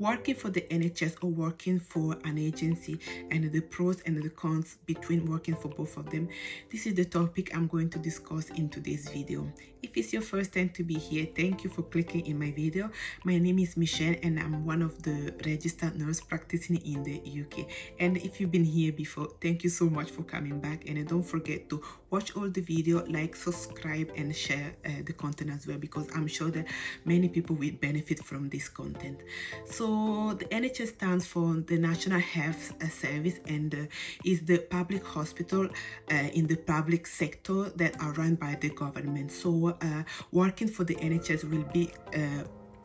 working for the NHS or working for an agency, and the pros and the cons between working for both of them. This is the topic I'm going to discuss in today's video. If it's your first time to be here, thank you for clicking in my video. My name is Michelle and I'm one of the registered nurse practicing in the UK. And if you've been here before, thank you so much for coming back, and don't forget to watch all the video, like, subscribe and share the content as well, because I'm sure that many people will benefit from this content. So the NHS stands for the National Health Service, and is the public hospital in the public sector that are run by the government. So working for the NHS will be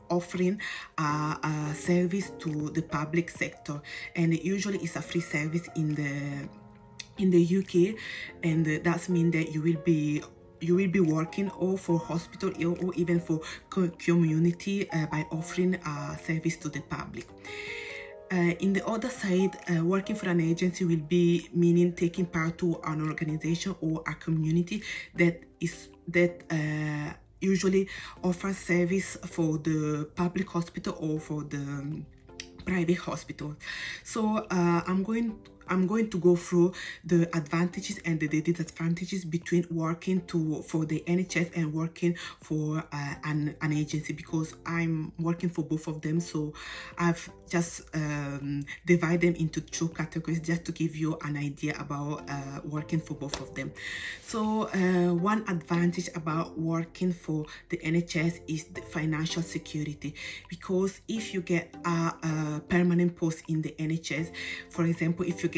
offering a service to the public sector, and usually it's a free service in the UK, and that means that you will be working or for hospital or even for community by offering a service to the public. In the other side, working for an agency will be meaning taking part to an organization or a community that usually offers service for the public hospital or for the private hospital. So I'm going to go through the advantages and the disadvantages between working for the NHS and working for an agency, because I'm working for both of them. So I've just divided them into two categories just to give you an idea about working for both of them. So one advantage about working for the NHS is the financial security, because if you get a permanent post in the NHS, for example, if you get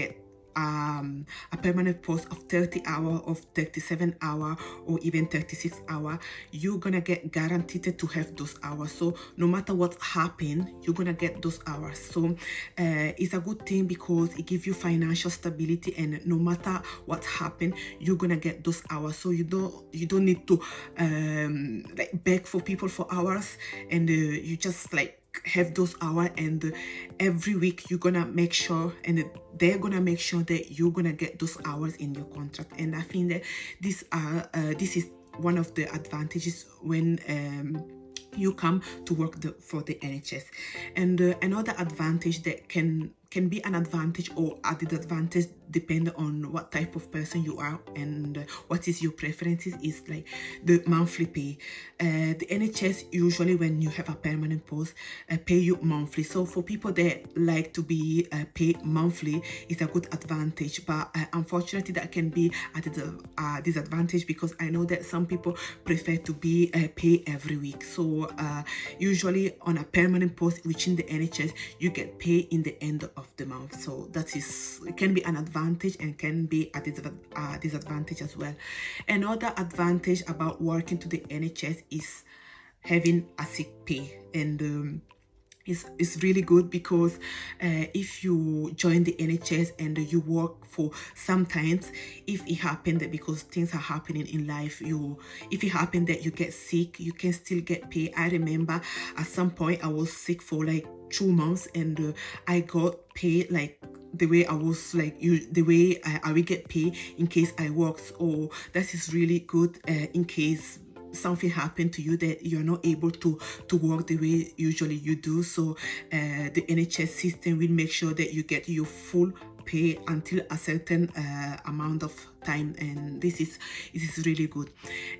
a permanent post of 30 hour, of 37 hour, or even 36 hour, you're gonna get guaranteed to have those hours. So no matter what happen, you're gonna get those hours. So it's a good thing because it gives you financial stability, and no matter what happen, you're gonna get those hours. So you don't need to like beg for people for hours, and you just like have those hours, and every week you're gonna make sure, and they're gonna make sure that you're gonna get those hours in your contract. And I think that this is one of the advantages when you come to work for the NHS. And another advantage that can be an advantage or a disadvantage depending on what type of person you are and what is your preferences, is like the monthly pay. The NHS usually, when you have a permanent post, pay you monthly. So for people that like to be paid monthly, it's a good advantage, but unfortunately that can be a disadvantage, because I know that some people prefer to be paid every week. So usually on a permanent post within the NHS, you get paid in the end of the month. So it can be an advantage and can be a disadvantage as well. Another advantage about working to the NHS is having a sick pay, and it's really good, because if you join the NHS and you work for, sometimes if it happened that, because things are happening in life, if it happened that you get sick, you can still get paid. I remember at some point I was sick for like 2 months, and I got paid like the way I was like the way I will get paid in case I work. So that is really good in case something happened to you that you're not able to work the way usually you do. So the NHS system will make sure that you get your full pay until a certain amount of time, and this is really good.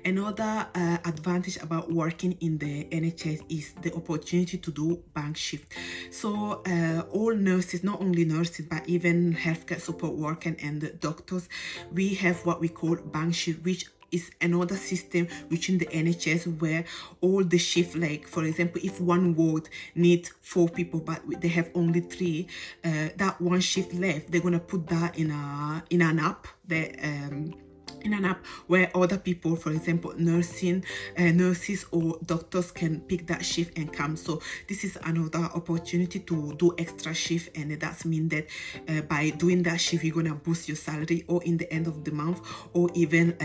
Another advantage about working in the NHS is the opportunity to do bank shift. So all nurses, not only nurses but even healthcare support workers and doctors, we have what we call bank shift, which is another system within the NHS where all the shift, like for example, if one ward needs 4 people but they have only 3, that one shift left, they're gonna put that in an app that where other people, for example nurses or doctors, can pick that shift and come. So this is another opportunity to do extra shift, and that means that by doing that shift, you're gonna boost your salary, or in the end of the month, or even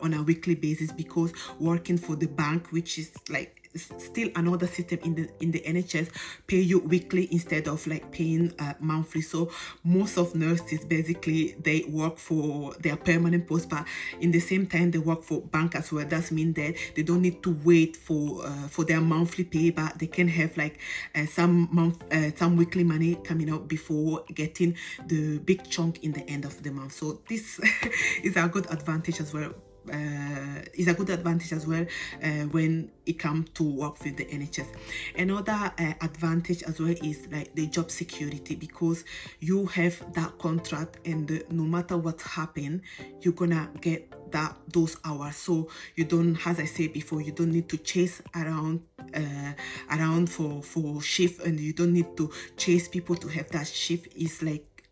on a weekly basis, because working for the bank, which is like still another system in the NHS pay you weekly instead of like paying monthly. So most of nurses basically they work for their permanent post, but in the same time they work for bank as well. That means that they don't need to wait for their monthly pay, but they can have like some weekly money coming out before getting the big chunk in the end of the month. So this is a good advantage as well. When it comes to work with the NHS. Another advantage as well is like the job security, because you have that contract, and no matter what happen, you're gonna get those hours. So you don't, as I said before, you don't need to chase around for shift, and you don't need to chase people to have that shift.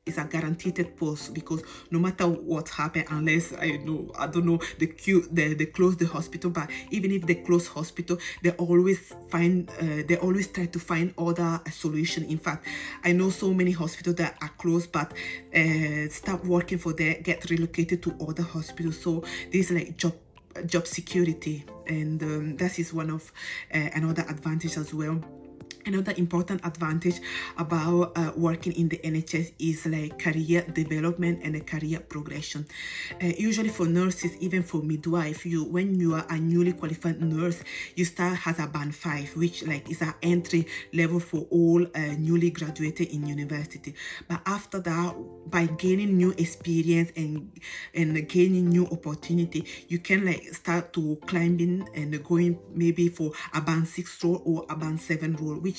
It's a guaranteed post, because no matter what happens, unless I don't know, they close the hospital, but even if they close hospital, they always try to find other solution. In fact, I know so many hospitals that are closed, but stop working for them, get relocated to other hospitals. So this is like job security, and that is one of another advantage as well. Another important advantage about working in the NHS is like career development and a career progression. Usually for nurses, even for midwife, when you are a newly qualified nurse, you start as a band 5, which like is an entry level for all newly graduated in university. But after that, by gaining new experience and gaining new opportunity, you can like start to climbing and going maybe for a band 6 role or a band 7 role, which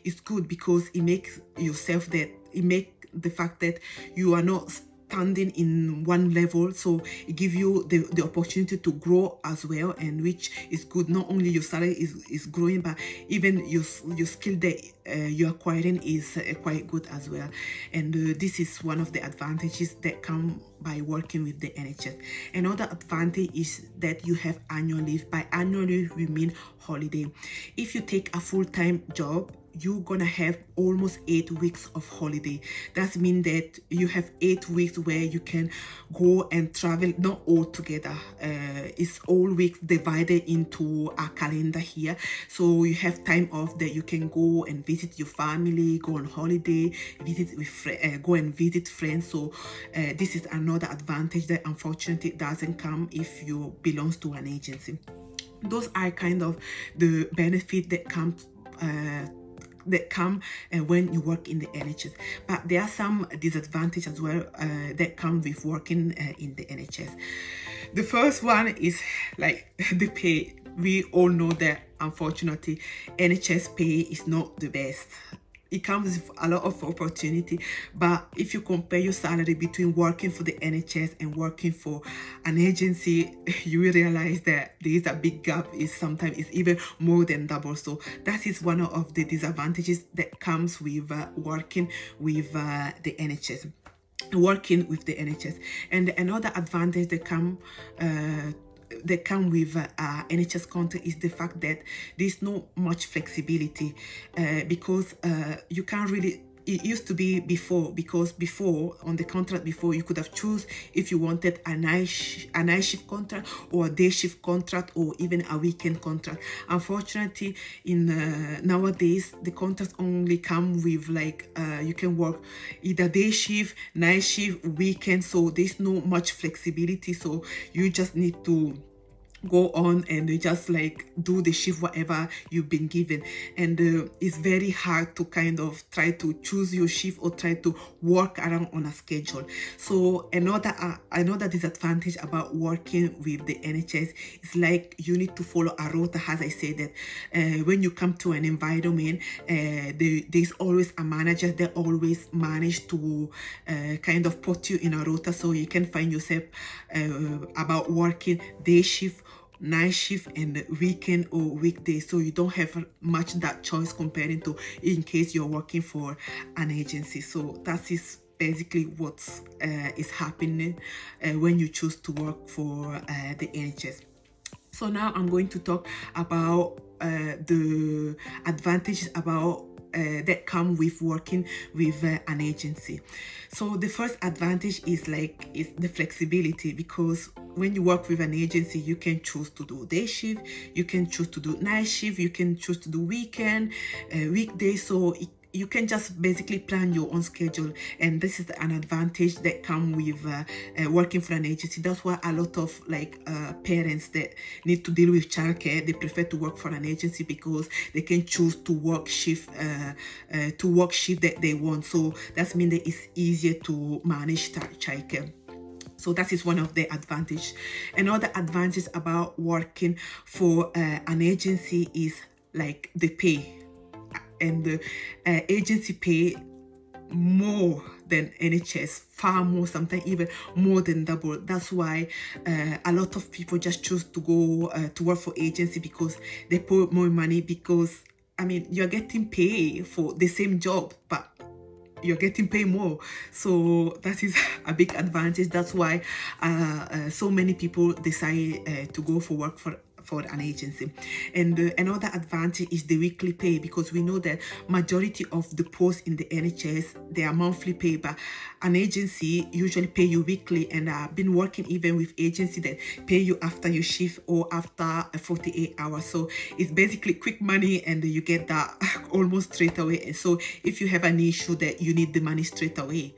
is good because it makes the fact that you are not standing in one level, so it gives you the opportunity to grow as well, and which is good. Not only your salary is growing, but even your skill that you're acquiring is quite good as well. And this is one of the advantages that come by working with the NHS. Another advantage is that you have annual leave. By annual leave, we mean holiday. If you take a full-time job, you're gonna have almost 8 weeks of holiday. That means that you have 8 weeks where you can go and travel, not all together. It's all weeks divided into a calendar here. So you have time off that you can go and visit your family, go on holiday, go and visit friends. So this is another advantage that unfortunately doesn't come if you belong to an agency. Those are kind of the benefit that come when you work in the NHS. But there are some disadvantages as well that come with working in the NHS. The first one is like the pay. We all know that unfortunately NHS pay is not the best. It comes with a lot of opportunity, but if you compare your salary between working for the NHS and working for an agency, you will realize that there is a big gap. Sometimes it's even more than double. So that is one of the disadvantages that comes with working with the NHS. And another advantage that come with NHS contract is the fact that there's not much flexibility because you can't really. It used to be before, because before on the contract before you could have choose if you wanted a night shift contract or a day shift contract or even a weekend contract. Unfortunately, in nowadays the contracts only come with like you can work either day shift, night shift, weekend. So there's no much flexibility. So you just need to go on and just like do the shift whatever you've been given, and it's very hard to kind of try to choose your shift or try to work around on a schedule. So another disadvantage about working with the NHS is like you need to follow a rota. As I said, that when you come to an environment, there's always a manager that always manage to kind of put you in a rota, so you can find yourself about working day shift, night shift, and weekend or weekday. So you don't have much that choice comparing to in case you're working for an agency. So that is basically what is happening when you choose to work for the NHS. So now I'm going to talk about the advantages about that come with working with an agency. So the first advantage is the flexibility, because when you work with an agency, you can choose to do day shift, you can choose to do night shift, you can choose to do weekend, weekday. So you can just basically plan your own schedule, and this is an advantage that come with working for an agency. That's why a lot of parents that need to deal with childcare, they prefer to work for an agency, because they can choose to work shift that they want. So that means that it's easier to manage childcare. So that is one of the advantage. Another advantage about working for an agency is like the pay, and the agency pay more than NHS, far more, sometimes even more than double. That's why a lot of people just choose to go to work for agency, because they pay more money, because I mean, you're getting paid for the same job, but you're getting paid more. So that is a big advantage. That's why so many people decide to go for work for an agency. And another advantage is the weekly pay, because we know that majority of the posts in the NHS, they are monthly pay, but an agency usually pay you weekly. And I've been working even with agency that pay you after your shift or after 48 hours. So it's basically quick money, and you get that almost straight away. And so if you have an issue that you need the money straight away,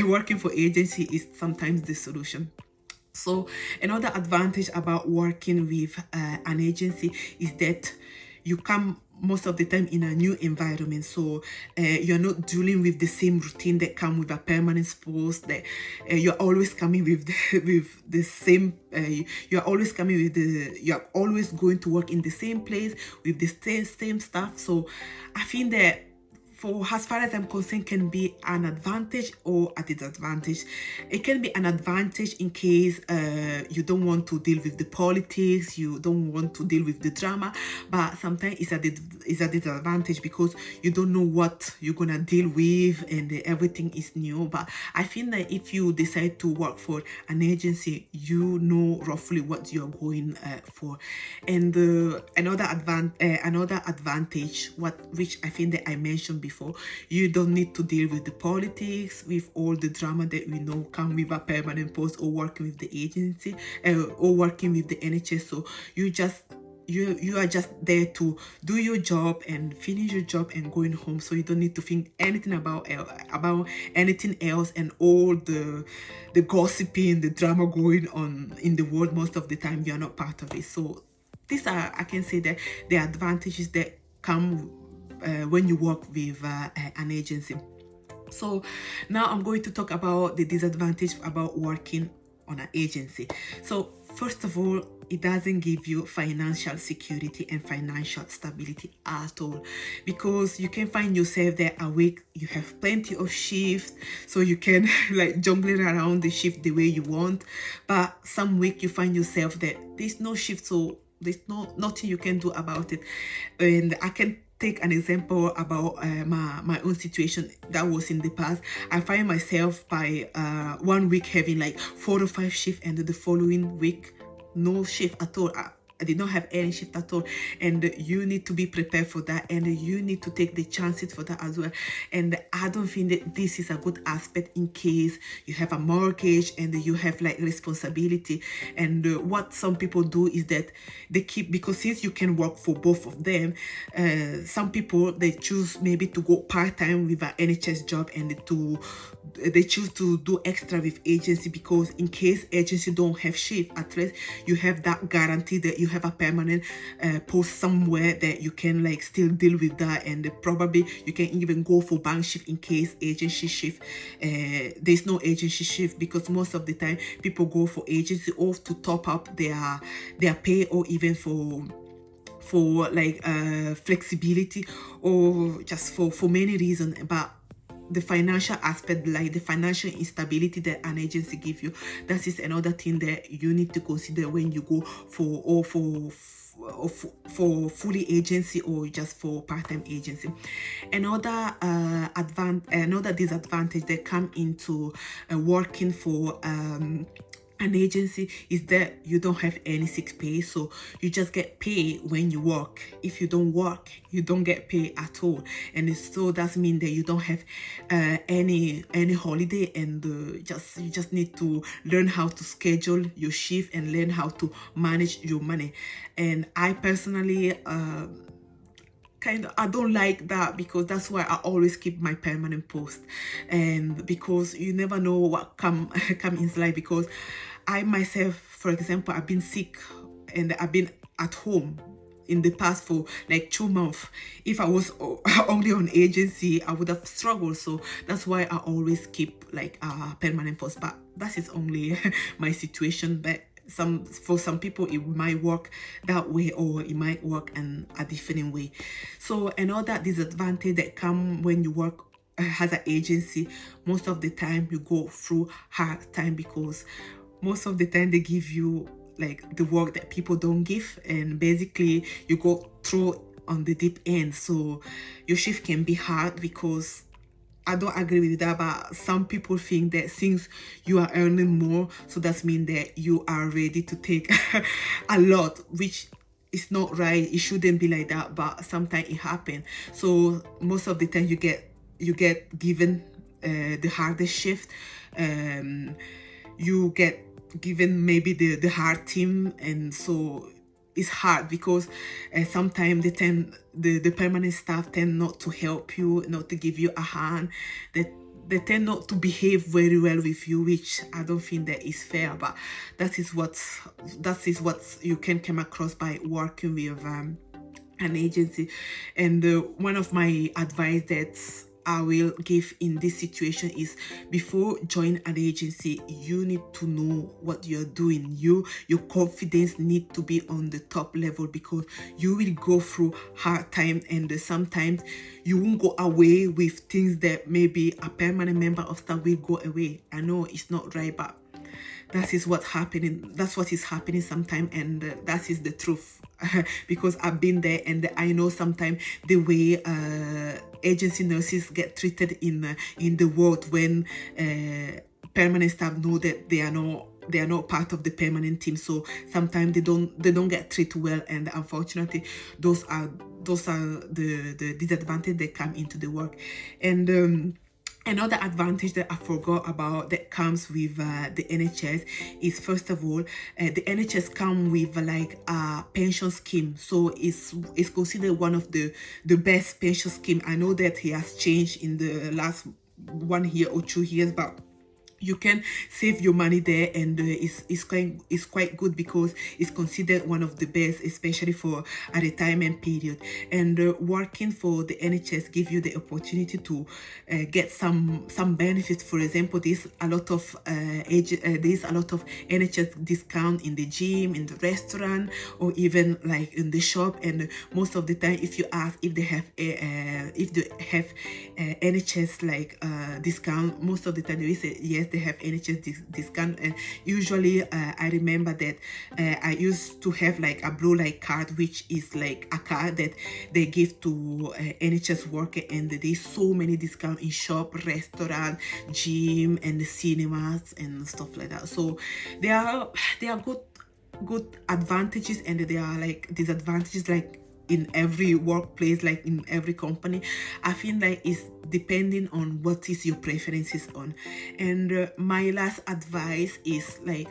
working for agency is sometimes the solution. So another advantage about working with an agency is that you come most of the time in a new environment. So you're not dealing with the same routine that come with a permanent post, that you're always coming with the same you're always going to work in the same place with the same stuff. So I think that, for as far as I'm concerned, can be an advantage or a disadvantage. It can be an advantage in case you don't want to deal with the politics, you don't want to deal with the drama, but sometimes it's a disadvantage, because you don't know what you're gonna deal with, and everything is new. But I feel that if you decide to work for an agency, you know roughly what you're going for. And another advantage, which I think that I mentioned before, you don't need to deal with the politics, with all the drama that we know come with a permanent post or working with the agency or working with the NHS. So you are just there to do your job and finish your job and going home. So you don't need to think anything about anything else, and all the gossiping, the drama going on in the world. Most of the time you are not part of it. So these are, I can say, that the advantages that come when you work with an agency. So now I'm going to talk about the disadvantage about working on an agency. So first of all, it doesn't give you financial security and financial stability at all, because you can find yourself there a week, you have plenty of shifts, so you can jungling around the shift the way you want. But some week you find yourself that there's no shift, so there's nothing you can do about it. And I can take an example about my own situation that was in the past. I find myself by 1 week having 4 or 5 shifts, and the following week no shift at all. I did not have any shift at all, and you need to be prepared for that, and you need to take the chances for that as well. And I don't think that this is a good aspect in case you have a mortgage and you have responsibility. And what some people do is that they keep, because since you can work for both of them, some people, they choose maybe to go part-time with an NHS job, and they choose to do extra with agency, because in case agency don't have shift, at least you have that guarantee that you have a permanent post somewhere that you can still deal with that. And probably you can even go for bank shift in case agency shift there's no agency shift, because most of the time people go for agency or to top up their pay, or even for flexibility, or just for many reasons. But the financial aspect, the financial instability that an agency give you, that is another thing that you need to consider when you go for fully agency or just for part-time agency. Another disadvantage that come into working for an agency is that you don't have any sick pay, so you just get paid when you work. If you don't work, you don't get paid at all, and so that means that you don't have any holiday, and you just need to learn how to schedule your shift and learn how to manage your money. And I personally I don't like that, because that's why I always keep my permanent post, and because you never know what come in life. Because I myself, for example, I've been sick and I've been at home in the past for like 2 months. If I was only on agency, I would have struggled. So that's why I always keep like a permanent post. But that is only my situation. But for some people it might work that way, or it might work in a different way. So another disadvantage that come when you work as an agency, most of the time you go through hard time, because most of the time they give you like the work that people don't give, and basically you go through on the deep end. So your shift can be hard, because I don't agree with that, but some people think that since you are earning more, so that means that you are ready to take a lot, which is not right. It shouldn't be like that, but sometimes it happens. So most of the time you get given the hardest shift. You get given maybe the hard team, and so it's hard, because sometimes the permanent staff tend not to help you, not to give you a hand. They tend not to behave very well with you, which I don't think that is fair. But that is what you can come across by working with an agency. And one of my advice that I will give in this situation is, before joining an agency, you need to know what you're doing. Your confidence need to be on the top level, because you will go through hard time, and sometimes you won't go away with things that maybe a permanent member of staff will go away. I know it's not right, but that is what's happening. That's what is happening sometimes, and that is the truth. Because I've been there, and I know sometimes the way agency nurses get treated in the world, when permanent staff know that they are not part of the permanent team. So sometimes they don't get treated well, and unfortunately those are the disadvantages that come into the work. And another advantage that I forgot about that comes with the NHS is, first of all, the NHS come with like a pension scheme. So it's considered one of the best pension scheme. I know that it has changed in the last 1 year or 2 years, but you can save your money there, and it's quite good, because it's considered one of the best, especially for a retirement period. And working for the NHS give you the opportunity to get some benefits. For example, there's a lot of NHS discount in the gym, in the restaurant, or even like in the shop. And most of the time, if you ask if they have NHS like discount, most of the time they will say yes, they have NHS discount. And usually I remember that I used to have like a blue light card, which is like a card that they give to NHS worker, and there's so many discounts in shop, restaurant, gym, and the cinemas and stuff like that. So they are good advantages, and there are like disadvantages, like in every workplace, like in every company. I feel like it's depending on what is your preferences on. And my last advice is like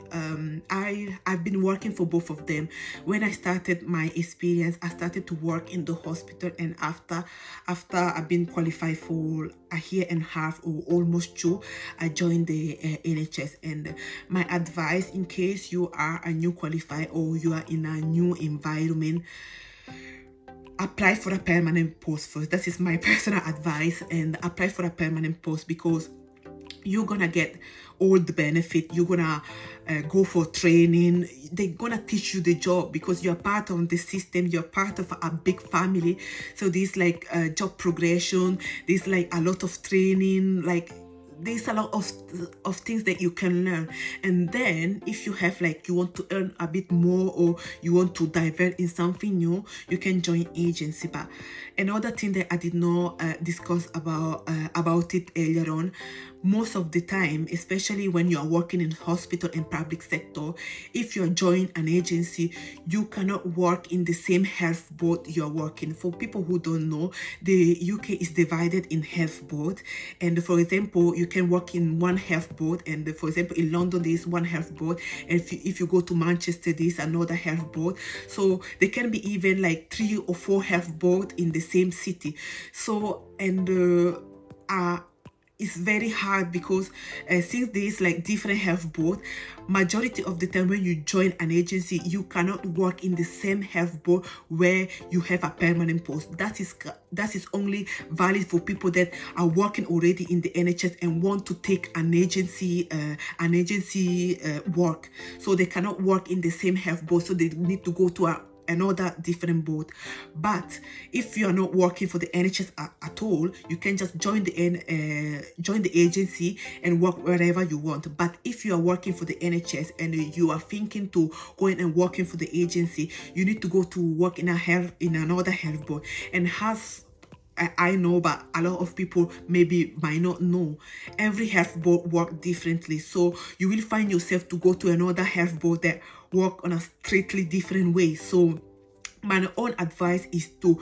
I've been working for both of them. When I started my experience, I started to work in the hospital, and after I've been qualified for a year and a half or almost 2, I joined the NHS. And my advice, in case you are a new qualified or you are in a new environment, apply for a permanent post first. That is my personal advice. And apply for a permanent post, because you're gonna get all the benefit. You're gonna go for training. They're gonna teach you the job, because you're part of the system. You're part of a big family. So there's like job progression. There's like a lot of training. Like there's a lot of things that you can learn. And then if you have like, you want to earn a bit more, or you want to divert in something new, you can join agency. But another thing that I did not discuss about it earlier on, most of the time, especially when you are working in hospital and public sector, if you are joining an agency, you cannot work in the same health board you are working. For people who don't know, the UK is divided in health board, and for example, you can work in one health board, and for example in London there is one health board, and if you go to Manchester there is another health board. So there can be even like 3 or 4 health board in the same city. So it's very hard because since there is like different health board, majority of the time when you join an agency, you cannot work in the same health board where you have a permanent post. That is only valid for people that are working already in the NHS and want to take an agency work. So they cannot work in the same health board, so they need to go to another different board. But if you are not working for the NHS at all, you can just join the agency and work wherever you want. But if you are working for the NHS and you are thinking to go in and working for the agency, you need to go to work in another health board. And I know, but a lot of people maybe might not know, every health board work differently. So you will find yourself to go to another health board that work on a strictly different way. So my own advice is to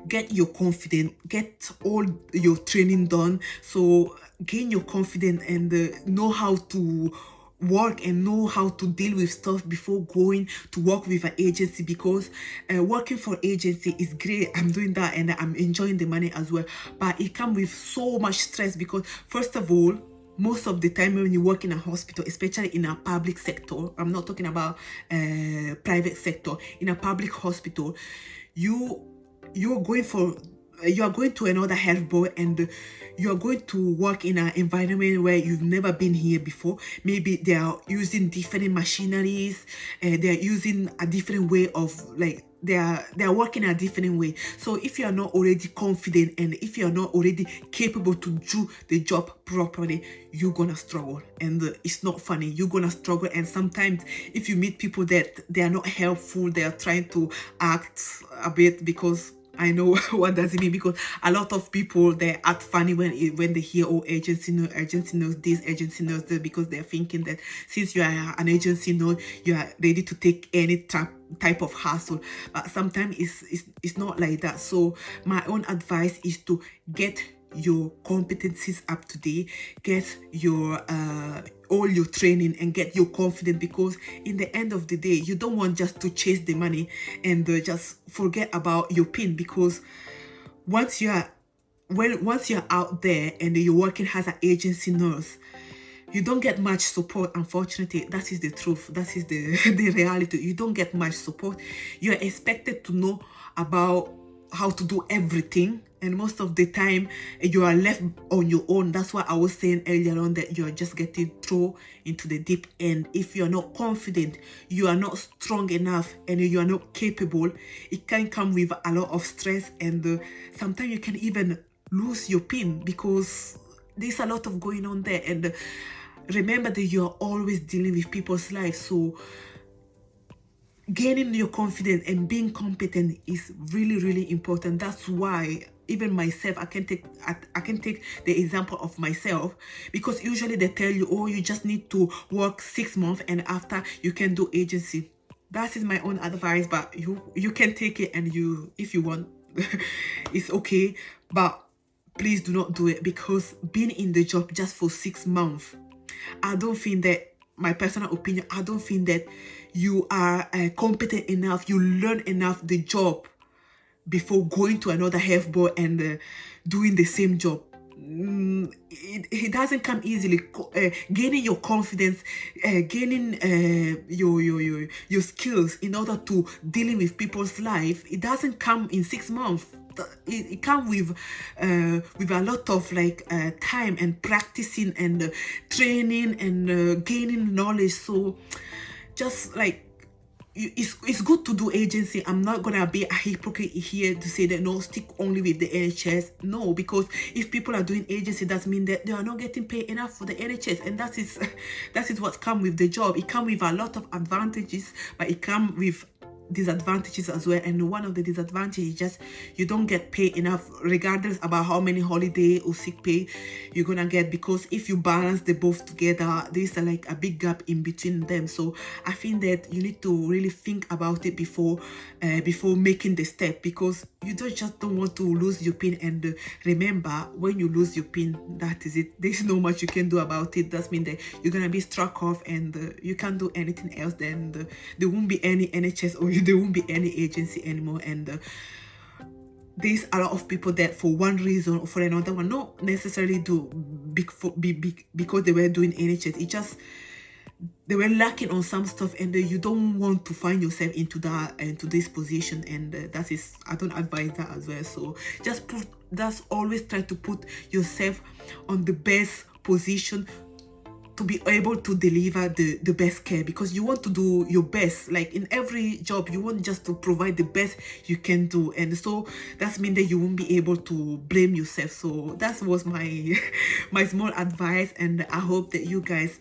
get your confidence, get all your training done, so gain your confidence and know how to work and know how to deal with stuff before going to work with an agency, because working for agency is great. I'm doing that and I'm enjoying the money as well, but it comes with so much stress because first of all, most of the time when you work in a hospital, especially in a public sector, I'm not talking about private sector, in a public hospital, you are going to another health board and you are going to work in an environment where you've never been here before. Maybe they are using different machineries, they are using a different way of like they are working a different way. So if you are not already confident and if you are not already capable to do the job properly, you're gonna struggle, and it's not funny. You're gonna struggle, and sometimes if you meet people that they are not helpful, they are trying to act a bit, because I know what does it mean, because a lot of people, they act funny when they hear, oh, agency knows this, agency knows that, because they're thinking that since you are an agency, you are ready to take any type of hassle. But sometimes it's not like that. So my own advice is to get your competencies up to date, get your all your training and get your confidence, because in the end of the day, you don't want just to chase the money and just forget about your pin, because once you're out there and you're working as an agency nurse, you don't get much support. Unfortunately, that is the truth. That is the reality. You don't get much support. You are expected to know about how to do everything, and most of the time you are left on your own. That's why I was saying earlier on that you are just getting thrown into the deep end. If you are not confident, you are not strong enough, and you are not capable, it can come with a lot of stress, and sometimes you can even lose your pin because there's a lot of going on there. And remember that you are always dealing with people's lives, so gaining your confidence and being competent is really, really important. That's why even myself, I can take the example of myself, because usually they tell you, oh, you just need to work 6 months and after you can do agency. That is my own advice, but you can take it, and if you want it's okay, but please do not do it, because being in the job just for 6 months, I don't think that, my personal opinion, I don't think that you are competent enough, you learn enough the job before going to another health board and doing the same job. It doesn't come easily. Gaining your confidence, gaining your skills in order to dealing with people's life, it doesn't come in 6 months. It comes with a lot of time and practicing and training and gaining knowledge. So just it's good to do agency. I'm not gonna be a hypocrite here to say that no, stick only with the NHS. No, because if people are doing agency, that means that they are not getting paid enough for the NHS, and that is what comes with the job. It comes with a lot of advantages, but it comes with disadvantages as well. And one of the disadvantages is just you don't get paid enough regardless about how many holiday or sick pay you're gonna get, because if you balance the both together, there's like a big gap in between them. So I think that you need to really think about it before making the step, because you just don't want to lose your pin. And remember, when you lose your pin, that is it. There's no much you can do about it. That means that you're gonna be struck off, and you can't do anything else. Then there won't be any NHS, or there won't be any agency anymore. And there's a lot of people that for one reason or for another one, not necessarily do because they were doing NHS. It just they were lacking on some stuff, and you don't want to find yourself into this position. And that is, I don't advise that as well. So just always try to put yourself on the best position to be able to deliver the best care, because you want to do your best. Like in every job, you want just to provide the best you can do. And so that means that you won't be able to blame yourself. So that was my my small advice, and I hope that you guys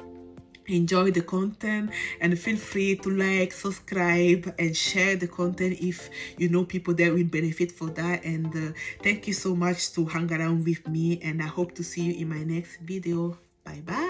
enjoy the content, and feel free to like, subscribe, and share the content if you know people that will benefit for that. And thank you so much to hang around with me, and I hope to see you in my next video. Bye bye.